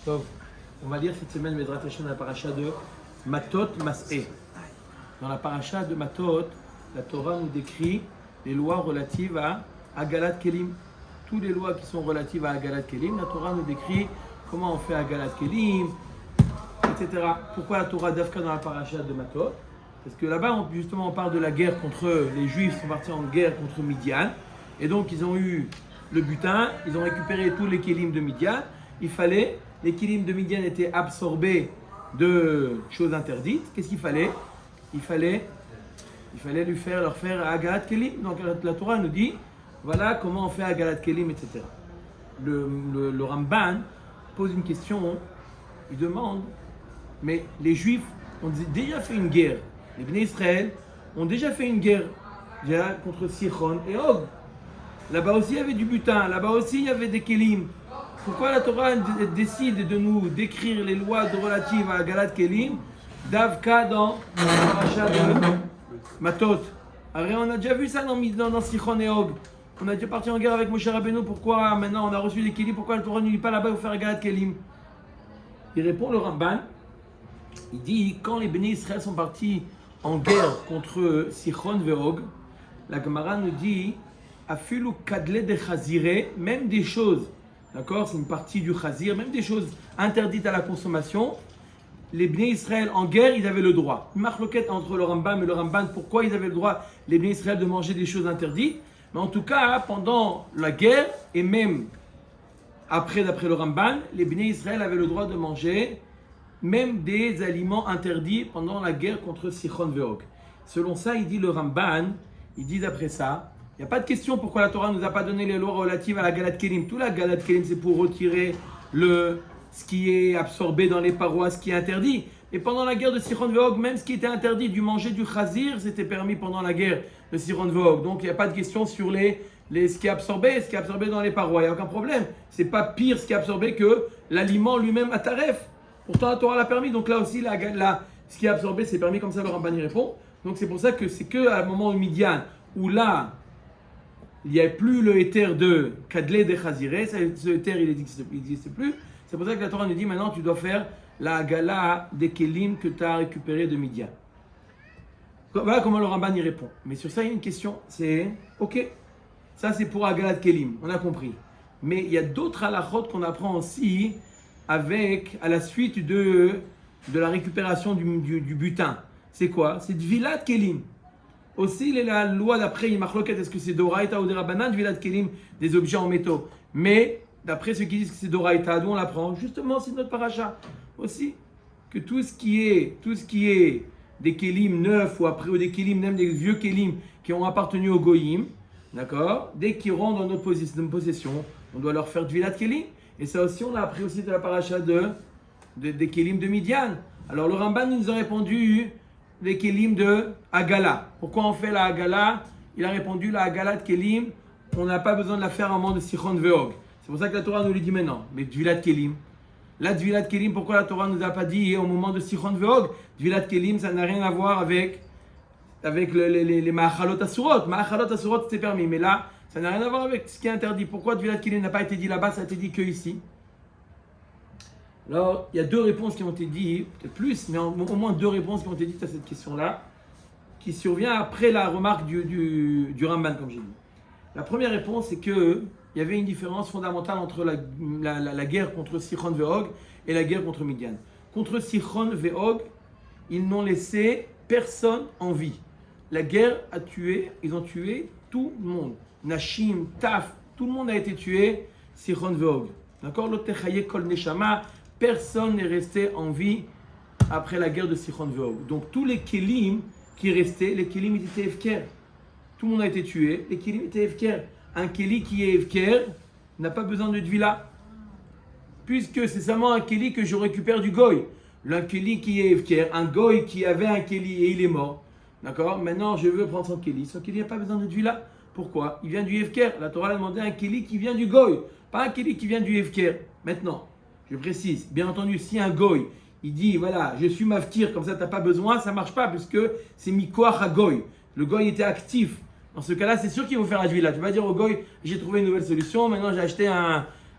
Donc, on va lire cette semaine Medrat Hashem dans la paracha de Matot Mas'eh. Dans la paracha de Matot, la Torah nous décrit les lois relatives à Agalat Kelim. Toutes les lois qui sont relatives à Agalat Kelim, la Torah nous décrit comment on fait Agalat Kelim, etc. Pourquoi la Torah d'Afka dans la paracha de Matot? Parce que là-bas, justement, on parle de la guerre contre les Juifs, sont partis en guerre contre Midian. Et donc, ils ont eu le butin, ils ont récupéré tous les Kélim de Midian. Les Kélim de Midian étaient absorbés de choses interdites. Qu'est-ce qu'il fallait? Il fallait leur faire Agalat Kelim. Donc, la Torah nous dit, voilà comment on fait Agalat Kelim, etc. Le Ramban pose une question, il demande, mais les Juifs ont déjà fait une guerre. Les Bnei Israël ont déjà fait une guerre contre Sichon et Og. Là-bas aussi il y avait du butin, là-bas aussi il y avait des Kélim. Pourquoi la Torah décide de nous décrire les lois relatives à Galat Kélim d'Avka dans la paracha de Matot? Alors on a déjà vu ça dans Sichon et Og. On a déjà parti en guerre avec Moshe Rabbeinu. Pourquoi maintenant on a reçu des Kélim? Pourquoi la Torah ne dit pas là-bas pour faire Galat Kélim? Il répond le Ramban. Il dit quand les Bnei Israël sont partis en guerre contre Sichon et Og, la Gemara nous dit Afilu kadle de chazire, même des choses, d'accord, c'est une partie du chazir, même des choses interdites à la consommation, les Bnei Israël en guerre, ils avaient le droit. Une marloquette entre le Rambam et le Ramban, pourquoi ils avaient le droit, les Bnei Israël, de manger des choses interdites? Mais en tout cas, pendant la guerre, et même après, d'après le Ramban, les Bnei Israël avaient le droit de manger même des aliments interdits pendant la guerre contre Sichon et Og. Selon ça, il dit le Ramban, il dit d'après ça, il n'y a pas de question pourquoi la Torah ne nous a pas donné les lois relatives à la Galat Kelim. Tout la Galat Kelim, c'est pour retirer ce qui est absorbé dans les parois, ce qui est interdit. Et pendant la guerre de Sichon et Og, même ce qui était interdit, du manger du chazir, c'était permis pendant la guerre de Sichon et Og. Donc il n'y a pas de question sur ce qui est absorbé dans les parois. Il n'y a aucun problème. Ce n'est pas pire ce qui est absorbé que l'aliment lui-même à taref. Pourtant la Torah l'a permis. Donc là aussi, ce qui est absorbé, c'est permis, comme ça le Ramban y répond. Donc c'est pour ça que c'est qu'à un moment où Midian, où là, il n'y a plus le éther de Kadle de Chaziré, ce éther il n'existe plus. C'est pour ça que la Torah nous dit maintenant tu dois faire la Agala des Kélim que tu as récupéré de Midian. Voilà comment le Ramban y répond. Mais sur ça il y a une question, c'est ok, ça c'est pour Agalat Kélim, on a compris. Mais il y a d'autres halachot qu'on apprend aussi à la suite de la récupération du butin. C'est quoi? C'est Dvilat Kélim. Aussi, il est la loi d'après Yimachloket, est-ce que c'est Doraïta ou des Rabbanan, Dvilat Kelim, des objets en métaux. Mais, d'après ceux qui disent que c'est Doraïta, d'où on l'apprend? Justement, c'est notre paracha. Aussi, que tout ce qui est des Kelim neufs ou après, ou des Kelim, même des vieux Kelim qui ont appartenu au Goyim, d'accord? Dès qu'ils rentrent dans notre possession, on doit leur faire Dvilat Kelim. Et ça aussi, on l'a appris aussi de la paracha des Kelim de Midian. Alors, le Ramban nous a répondu les Kélim de Agala. Pourquoi on fait la Agala? Il a répondu la Agala de Kélim, on n'a pas besoin de la faire en moment de Sichon et Og. C'est pour ça que la Torah nous le dit maintenant. Mais Dvilat Kélim, la Dvilat Kélim, pourquoi la Torah ne nous a pas dit au moment de Sichon et Og? Dvilat Kélim, ça n'a rien à voir avec les Ma'achalot Asurot. Ma'achalot Asurot, c'est permis. Mais là, ça n'a rien à voir avec ce qui est interdit. Pourquoi Dvilat Kélim n'a pas été dit là-bas, ça a été dit que ici? Alors, il y a deux réponses qui ont été dites, peut-être plus, mais au moins deux réponses qui ont été dites à cette question-là, qui survient après la remarque du Ramban, comme j'ai dit. La première réponse, c'est qu'il y avait une différence fondamentale entre la guerre contre Sichon et Og et la guerre contre Midian. Contre Sichon et Og, ils n'ont laissé personne en vie. La guerre ils ont tué tout le monde. Nashim, Taf, tout le monde a été tué, Sichon et Og. D'accord? L'Otechaye Kol Neshama, personne n'est resté en vie après la guerre de Sichon et Og. Donc tous les Kélim qui restaient, les Kélim étaient Efker. Tout le monde a été tué, les Kélim étaient Efker. Un Kéli qui est Efker n'a pas besoin de Dvila. Puisque c'est seulement un Kéli que je récupère du Goy. Un Kéli qui est Efker, un Goy qui avait un Kéli et il est mort. D'accord? Maintenant je veux prendre son Kéli. Son Kéli n'a pas besoin de Dvila. Pourquoi? Il vient du Efker. La Torah a demandé un Kéli qui vient du Goy. Pas un Kéli qui vient du Efker. Maintenant, je précise, bien entendu, si un goy, il dit, voilà, je suis maftir, comme ça tu n'as pas besoin, ça ne marche pas, puisque c'est mikoach à goy. Le goy était actif. Dans ce cas-là, c'est sûr qu'il faut faire la dvila. Tu vas dire au goy, j'ai trouvé une nouvelle solution, maintenant j'ai acheté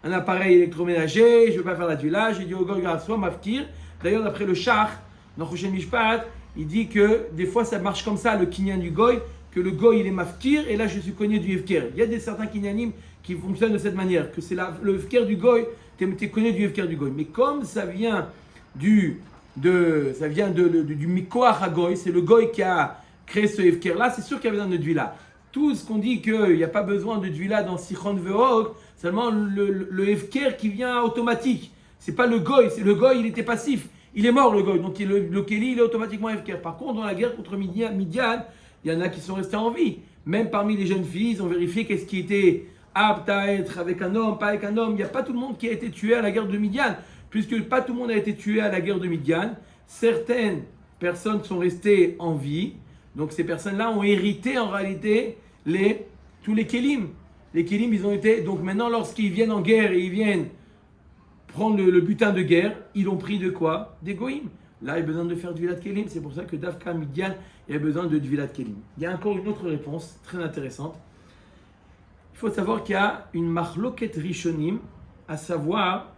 un appareil électroménager, je ne veux pas faire la tvila, j'ai dit au goy, soit mafkir. D'ailleurs, d'après le Shach, dans Choshen Mishpat, il dit que des fois ça marche comme ça, le kinyan du goy, que le goy il est mafkir, et là je suis cogné du hefker. Il y a certains kinyanim qui fonctionnent de cette manière, que c'est le hefker du goy, tu es cogné du hefker du goy. Mais comme ça vient du mikoach hagoy, c'est le goy qui a créé ce hefker là, c'est sûr qu'il y a besoin de tvila. Tout ce qu'on dit qu'il n'y a pas besoin de tvila dans Sichon Ve'og, seulement le hefker qui vient automatique. C'est pas le goy, c'est le goy, il était passif. Il est mort le goy, donc le Kéli il est automatiquement hefker. Par contre, dans la guerre contre Midian, il y en a qui sont restés en vie. Même parmi les jeunes filles, ils ont vérifié qu'est-ce qui était apte à être avec un homme, pas avec un homme. Il n'y a pas tout le monde qui a été tué à la guerre de Midian, puisque pas tout le monde a été tué à la guerre de Midian. Certaines personnes sont restées en vie, donc ces personnes-là ont hérité en réalité tous les Kélim. Les Kélim, ils ont été, donc maintenant lorsqu'ils viennent en guerre et ils viennent prendre le butin de guerre, ils ont pris de quoi? Des goïms. Là, il y a besoin de faire du Vilat Kélim. C'est pour ça que Davka Midian, il y a besoin de Vilat Kélim. Il y a encore une autre réponse très intéressante. Il faut savoir qu'il y a une marloket rishonim, à savoir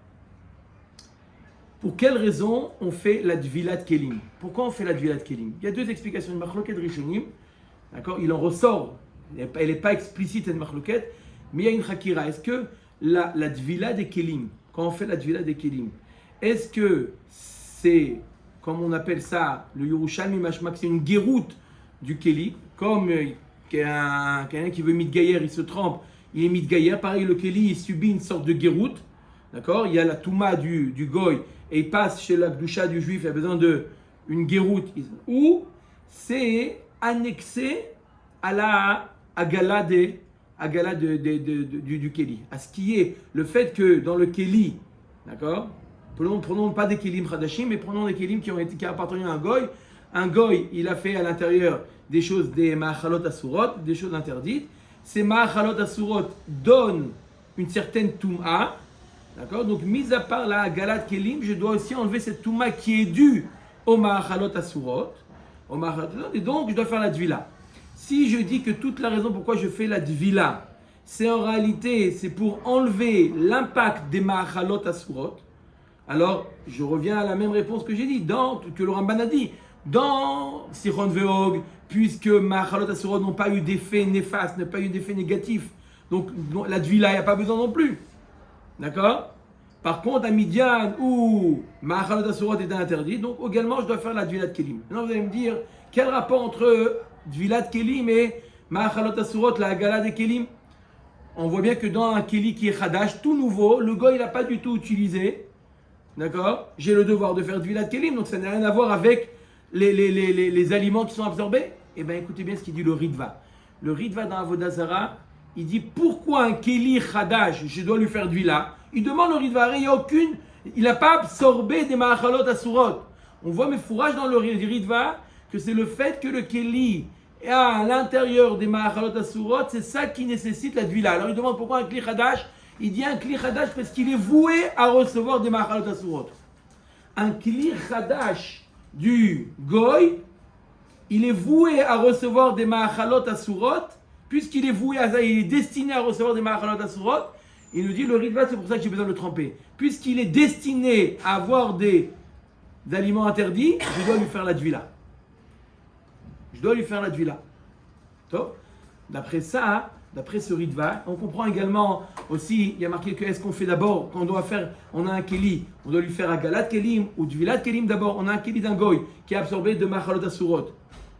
pour quelle raison on fait la Dvilat Kélim. Pourquoi on fait la Dvilat Kélim? Il y a deux explications. Une marloket rishonim, d'accord, il en ressort, elle n'est pas explicite cette marloket, mais il y a une chakira. Est-ce que la Dvilat des Kélim, quand on fait la Dvilat des Kélim, est-ce que c'est, comme on appelle ça, le Yerushalmi Mashmak, c'est une guéroute du Kéli, comme quelqu'un qui veut mitgayer, il se trempe, il est mitgayer. Pareil, le Kéli, il subit une sorte de guéroute, d'accord? Il y a la Touma du goy, et il passe chez la Gdusha du juif, il a besoin d'une guéroute. Ou c'est annexé à la Agala du Kéli. À ce qui est le fait que dans le Kéli, d'accord? Prenons pas des Kélim Khadashim, mais prenons des Kélim qui appartenaient à un goy. Un goy, il a fait à l'intérieur des choses, des Ma'achalot Asurot, des choses interdites. Ces Ma'achalot Asurot donnent une certaine Touma. D'accord? Donc, mis à part la Galat Kélim, je dois aussi enlever cette Touma qui est due au Ma'achalot Asurot. Et donc, je dois faire la Dvila. Si je dis que toute la raison pourquoi je fais la Dvila, c'est en réalité, c'est pour enlever l'impact des Ma'achalot Asurot, alors je reviens à la même réponse que j'ai dit, que le Ramban a dit, dans Sichon Ve'og, puisque Ma'achalot Asurot n'ont pas eu d'effet néfaste, n'ont pas eu d'effet négatif, donc la Dvila, il n'y a pas besoin non plus. D'accord? Par contre, à Midian, où Ma'achalot Asurot était interdit, donc également je dois faire la Dvilat Kélim. Maintenant vous allez me dire, quel rapport entre Dvilat Kélim et Ma'achalot Asurot, la Hagala des Kélim? On voit bien que dans un Kéli qui est Khadash, tout nouveau, le goy il n'a pas du tout utilisé. D'accord? J'ai le devoir de faire Dvilat Kélim, donc ça n'a rien à voir avec les aliments qui sont absorbés. Eh bien écoutez bien ce qu'il dit le Ritva. Le Ritva dans Avodah Zarah, il dit pourquoi un Kéli Khadash, je dois lui faire Dvila. Il demande le Ritva, il n'a pas absorbé des Ma'achalot Asurot. On voit mes fourrages dans le Ritva que c'est le fait que le Kéli est à l'intérieur des Ma'achalot Asurot, c'est ça qui nécessite la Dvila. Alors il demande pourquoi un Kéli Khadash. Il dit un Kli Khadash parce qu'il est voué à recevoir des Ma'achalot Asurot. Un Kli Khadash du Goy, il est voué à recevoir des Ma'achalot Asurot, puisqu'il est voué à ça, il est destiné à recevoir des Ma'achalot Asurot. Il nous dit le Ritva, c'est pour ça que j'ai besoin de le tremper. Puisqu'il est destiné à avoir des aliments interdits, je dois lui faire la Dvila. Je dois lui faire la Dvila. D'après ça, d'après ce Ritva, on comprend également aussi, il y a marqué que est-ce qu'on fait d'abord, quand on a un Kéli, on doit lui faire un Galat Kélim ou Dvilat Kélim d'abord, on a un Kéli d'un Goy qui est absorbé de Ma'achalot Asurot.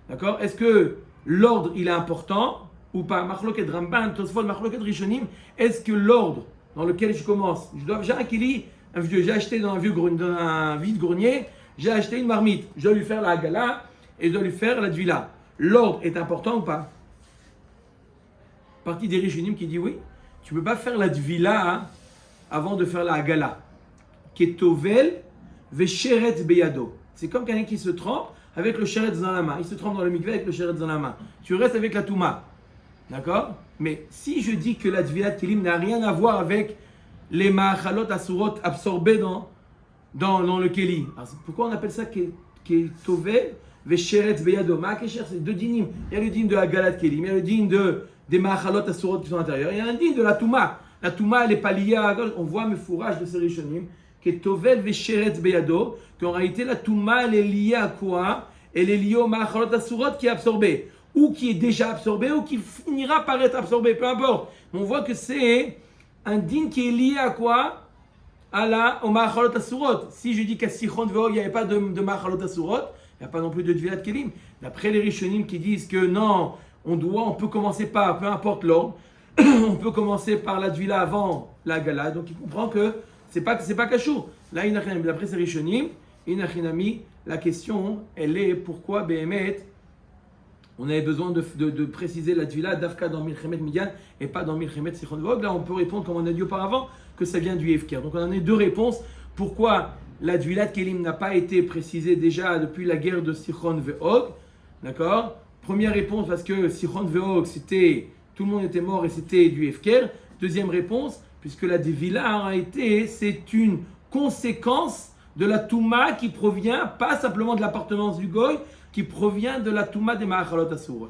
D'accord? Est-ce que l'ordre il est important ou pas? Machloket Ramban, Tosfot, Machloket Rishonim, est-ce que l'ordre dans lequel je commence, j'ai un Kéli, un vieux, j'ai acheté dans un vide-grenier, j'ai acheté une marmite, je dois lui faire la Hagala et je dois lui faire la Dvila. L'ordre est important ou pas? Partie des Rishonim qui dit oui, tu ne peux pas faire la Dvila avant de faire la Hagala. Ketovel vesheret beyado. C'est comme quelqu'un qui se trempe avec le sheretz dans la main. Il se trempe dans le mikveh avec le sheretz dans la main. Tu restes avec la Touma. D'accord? Mais si je dis que la Dvilat Kélim n'a rien à voir avec les Ma'achalot Asurot absorbés dans le Kéli, pourquoi on appelle ça Ketovel vesheret beyado? Ma'akesher, c'est deux dinim. Il y a le din de Hagalat Kélim, il y a le din des Ma'achalot Asurot qui sont à l'intérieur. Il y a un din de la Touma. La Touma, elle n'est pas liée à... On voit mes fourrages de ces Rishonim, qui est Tovel Vesheretz Beyado, qu'en réalité, la Touma, elle est liée à quoi? Elle est liée au Ma'achalot Asurot qui est absorbé, ou qui est déjà absorbé, ou qui finira par être absorbé, peu importe. On voit que c'est un din qui est lié à quoi? Au Ma'achalot Asurot. Si je dis qu'à Sichon Ve'og, il n'y avait pas de Ma'achalot Asurot, il n'y a pas non plus de Dvilat Kelim. D'après les Rishonim qui disent que non, on peut commencer par, peu importe l'ordre, on peut commencer par la Dvila avant la Gala, donc il comprend que c'est pas Kachou. Là, d'après ces Rishonim, Inachinami, la question, elle est pourquoi Behemet, on avait besoin de préciser la Dvila d'Afka dans Milchemet Midian et pas dans Milchemet Sichon Ve'og. Là, on peut répondre, comme on a dit auparavant, que ça vient du Hefker. Donc, on en a deux réponses. Pourquoi la Dvilat Kelim n'a pas été précisée déjà depuis la guerre de Sichon Ve'og? D'accord? Première réponse, parce que Sichon Ve'og, tout le monde était mort et c'était du Hefker. Deuxième réponse, puisque la Dvila en réalité, c'est une conséquence de la Touma qui provient, pas simplement de l'appartenance du Goy, qui provient de la Touma des Ma'achalot Asurot.